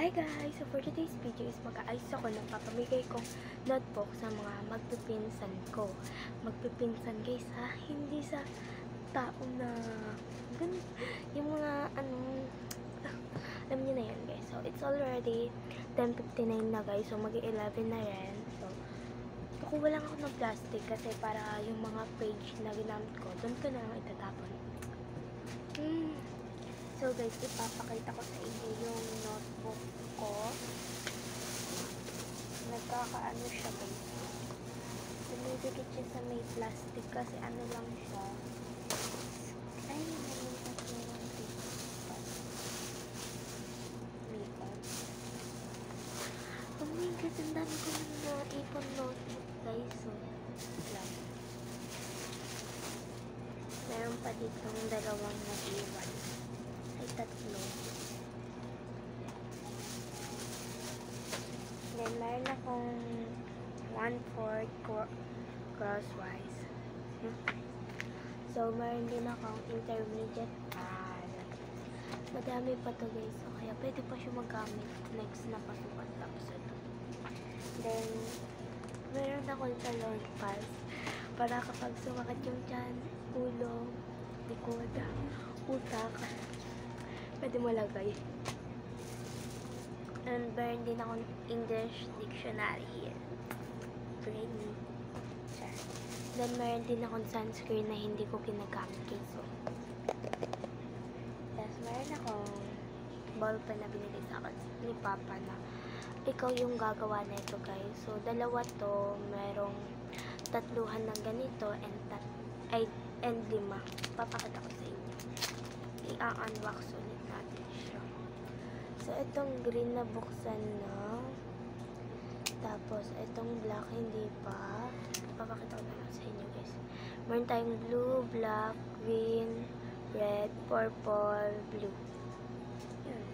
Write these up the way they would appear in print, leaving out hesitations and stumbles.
Hi guys! So for today's video is mag-aayos ako ng papamigay kong notebook sa mga magpipinsan ko. Magpipinsan guys ha, hindi sa tao na ganun, yung mga alam niyo na yan guys. So it's already 10:59 na guys, so mag-11 na rin. So kukuha lang ako ng plastic kasi para yung mga page na ginamit ko, doon ko na lang itatapon. So guys, ipapakita ko sa inyo yung notebook ko. Nagkakaano siya guys. Dumidikit siya sa may plastic kasi ano lang siya. Ay, nalimutan ko yung makeup. Oh my god, ang dami ko nang naipon notebook guys. So, lang. Meron pa ditong dalawang nag-iwan. Ay, tatlo. Then, meron akong 1/4 crosswise. So, meron din akong intermediate pad. Madami pa to guys. So, kaya pwede pa siya magamit next na pasukan. Tapos ito. Then, meron akong talon pass para kapag sumakit yung tiyan, ulo, likod, utak, pwede mo lagay. And meron din akong English dictionary. Brainy. Then meron din akong sunscreen na hindi ko ginagamit guys. So, tapos meron akong ballpen na binigay sa akin ni Papa na ikaw yung gagawa na ito guys. So, dalawa to. Merong tatluhan ng ganito and 5. Papakita ko sa inyo. I-unbox ulit natin siya. So, itong green na buksan na. Tapos, itong black hindi pa. Papakita ko na sa inyo guys. Meron tayong blue, black, green, red, purple, blue. Yun.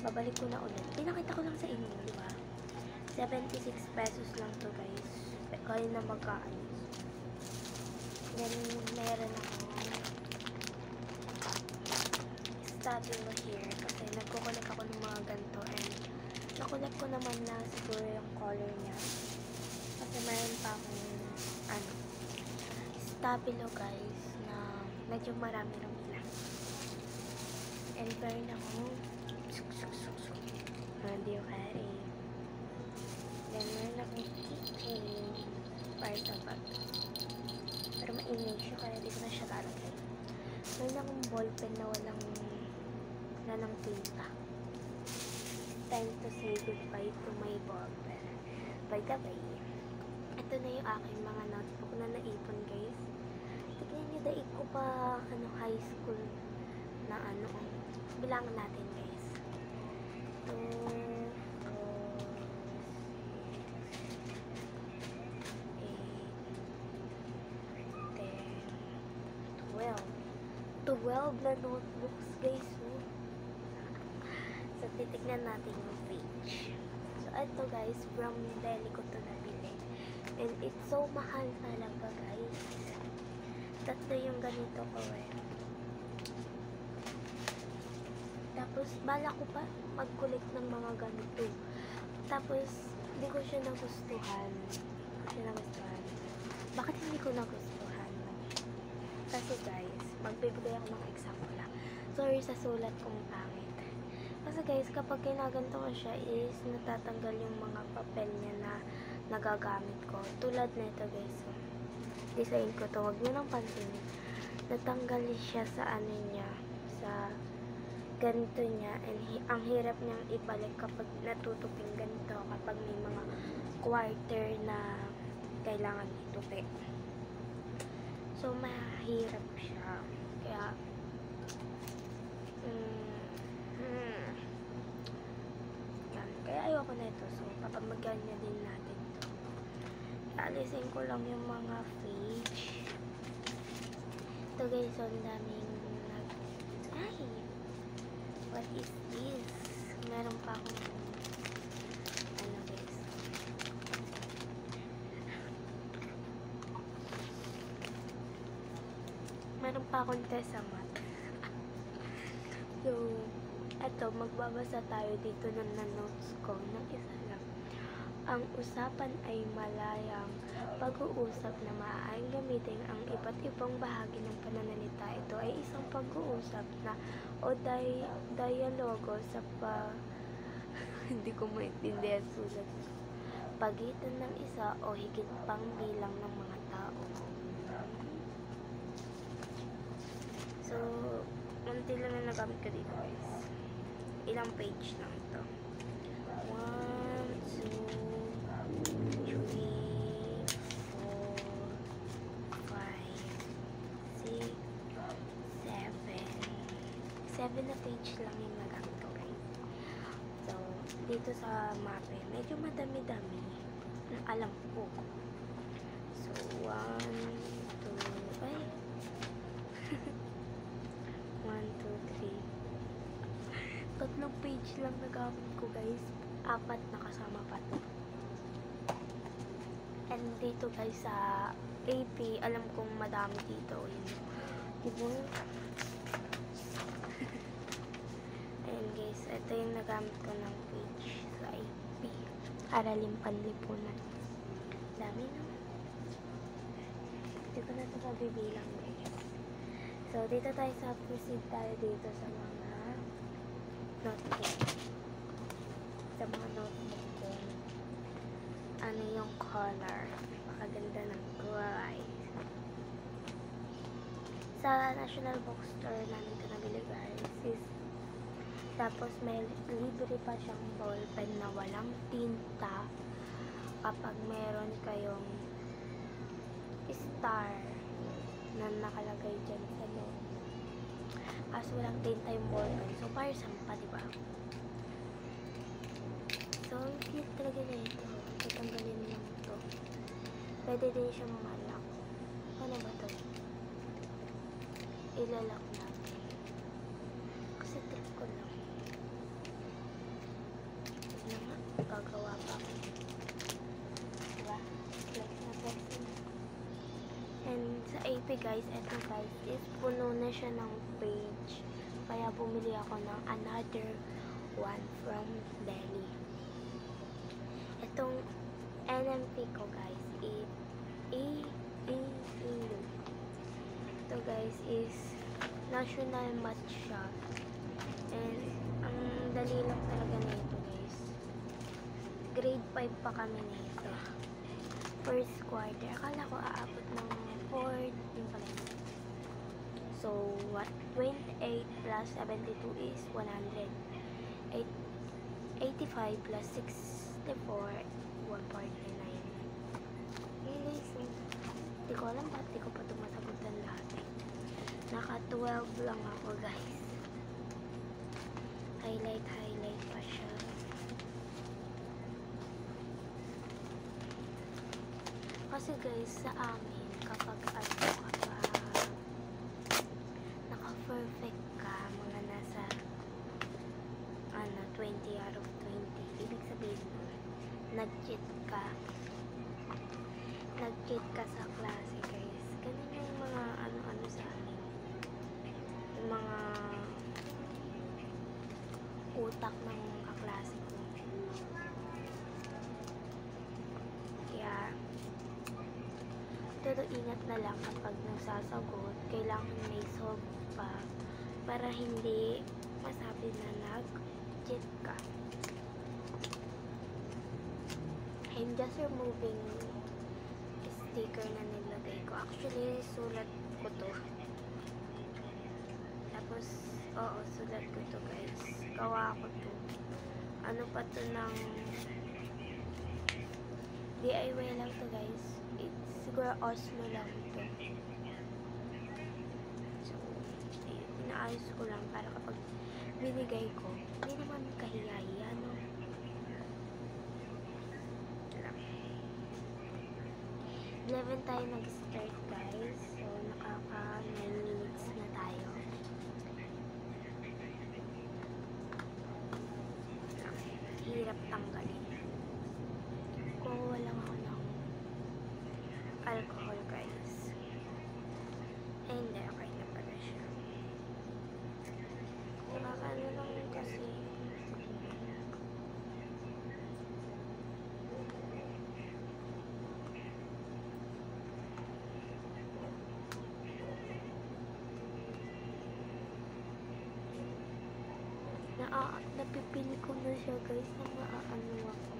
Babalik ko na ulit. Pinakita ko lang sa inyo, di ba? 76 pesos lang to guys. Kaya na magkaayos. Then, meron akong stabilo here kasi nagkukulik ako ng mga ganito and nakulik ko naman na siguro yung color niya kasi mayroon pa akong stabilo guys na medyo marami-rami lang and meron akong radio carry. Then meron akong keychain para sa bag pero maingay siya kaya di ko na siya lalagay. Meron akong ballpen na walang tinta. Time to say goodbye to my ballpen. By the way, ito na yung aking mga notebook na naipon guys. Tignan nyo, daig ko pa high school na bilangan natin guys. 2, 4, 8, 10, 12 na notebooks guys. So, titignan natin yung page. So, ito guys, from Delhi ko ito nabili. And it's so mahal talaga guys. Tatlo yung ganito ko eh. Tapos, bala ko pa mag-collect ng mga ganito. Tapos, hindi ko siya nagustuhan. Bakit hindi ko nagustuhan? Kasi guys, magbibigay ako ng example lang. Sorry sa sulat kong pangit. Kasi guys, kapag kinaganto ko siya is natatanggal yung mga papel niya na nagagamit ko. Tulad nito guys. So, design ko to. Huwag nyo nang pansinin. Natanggal siya sa niya. Sa ganito niya. And ang hirap niyang ibalik kapag natutuping ganito. Kapag may mga quarter na kailangan itupi. So, mahirap siya. Kaya, kaya ayoko na ito. So, papamagyan niya din natin ito. Alisin ko lang yung mga page. Ito guys, so, ang daming ay! What is this? Meron pa akong guys. Meron pa akong test sa math. So, Eto, magbabasa tayo dito ng notes ko ng isa lang. Ang usapan ay malayang pag-uusap na maaaring gamitin ang iba't ibang bahagi ng pananalita. Ito ay isang pag-uusap na o dialogo sa hindi ko maintindihan sulat pagitan ng isa o higit pang bilang ng mga tao. So, unti lang na nagamit ko dito guys. Ilang page lang ito. 1, 2, 3, 4, 5, 6, 7. 7 na page lang yung nagamit ko guys. So, dito sa mape, medyo madami-dami ng alam ko. So, 1, 2, ay 1, 2, 3. Tatlong page lang nagamit ko guys. 4 nakasama pa to. And dito guys sa AP, alam kong madami dito. Diba? Ayan guys, ito yung nagamit ko ng page sa AP. Aralin Panlipunan. Dami naman. Hindi ko na ito pabibilang guys. So, dito tayo sa proceed tayo dito sa mga notebook. Sa mga notebook ko. Ano yung color. Pakaganda ng kulay. Sa National Bookstore namin ito nabili guys. Tapos may libre pa siyang ballpen na walang tinta kapag meron kayong star na nakalagay dyan sa loob. Kaso walang tinta yung ballpen. So, para sampa, diba? So, cute talaga na ito. Tatanggalin lang ito. Pwede din siya mamalak. Ano ba ito? Ilalak natin. Kasi trip ko lang. Ito nga. Gagawa pa ako. Diba? Flex na flex na. And sa AP guys, eto guys, is puno na siya ng page. Kaya bumili ako ng another one from Delhi. Itong NMP ko guys, ito guys is National Math siya. And ang dali lang talaga nito guys. Grade 5 pa kami nito. First quarter. Akala ko aabot ng 4. Yun pala. So, what? 28 plus 72 is 100. 85 plus 64, 149. Hey guys, hindi ko alam ba't di ko pa tumasagutan lahat. Naka 12 lang ako guys. Highlight pa siya. Kasi guys, sa amin, kapag naka-perfect ka, mga nasa 20 out of 20, ibig sabihin nag-cheat ka. Nag-cheat ka sa klase guys. Ganun yung mga ano sa amin. Yung mga utak ng kaklase ko. Kaya pero ingat na lang kapag nagsasagot, kailangan may solve pa para hindi masabi na nag-cheat ka. I'm just removing sticker na nilagay ko. Actually, sulat ko to. Tapos, oo, sulat ko to guys. Gawa ko to. Ano pa to ng DIY lang to guys. Siguro Osmo lang ito. So, inaayos ko lang para kapag binigay ko, hindi naman kahiya-hiya, no? 11 tayo nag-start guys. So, nakaka 9 minutes na tayo. Hirap tanggalin. Kuha lang ako ng alcohol guys. Hindi, okay na pala siya. Nakakaano lang kasi Napipili ko na siya guys na maaano ako.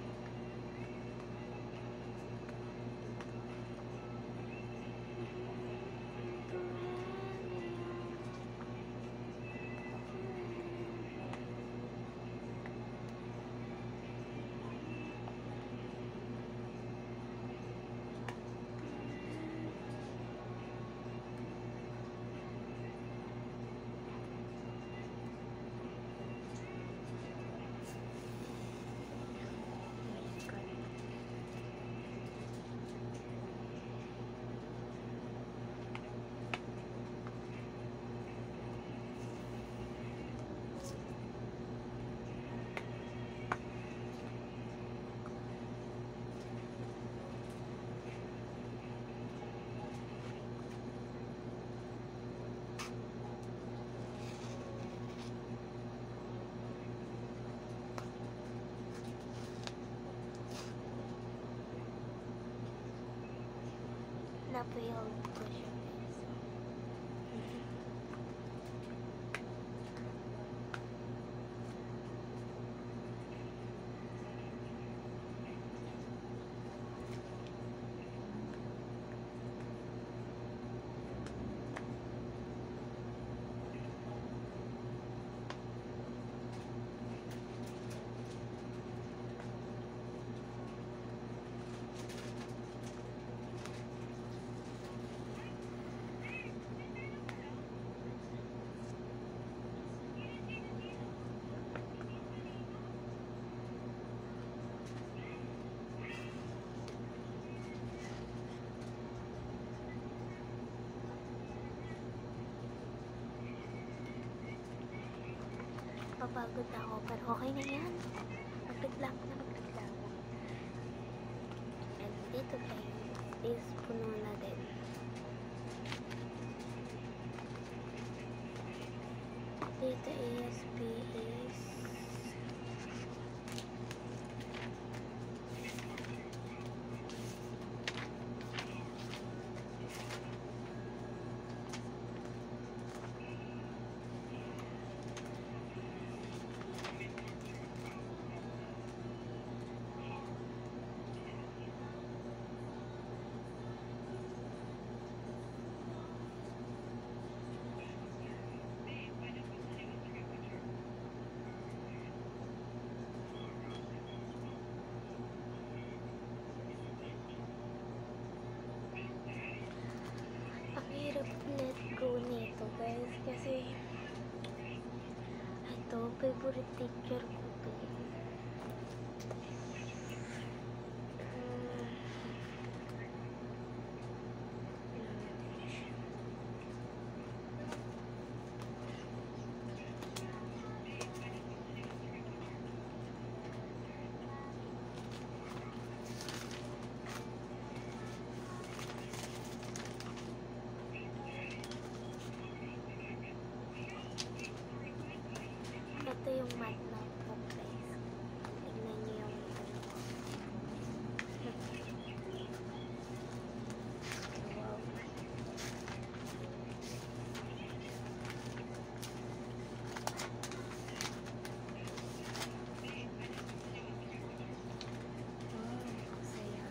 Na-build ko siya guys. Papagod ako, pero okay na yan. Magreklamo na magreklamo. And dito guys, is puno na din. Dito ASP is let go nito guys kasi ito favorite teacher ko to. Ito yung mat notebook guys. Tignan nyo yung wow. Saya.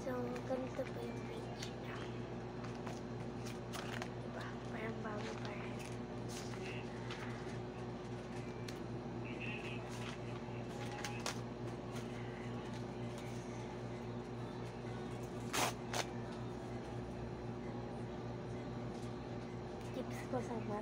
So, ganito po yung page niya. Masama.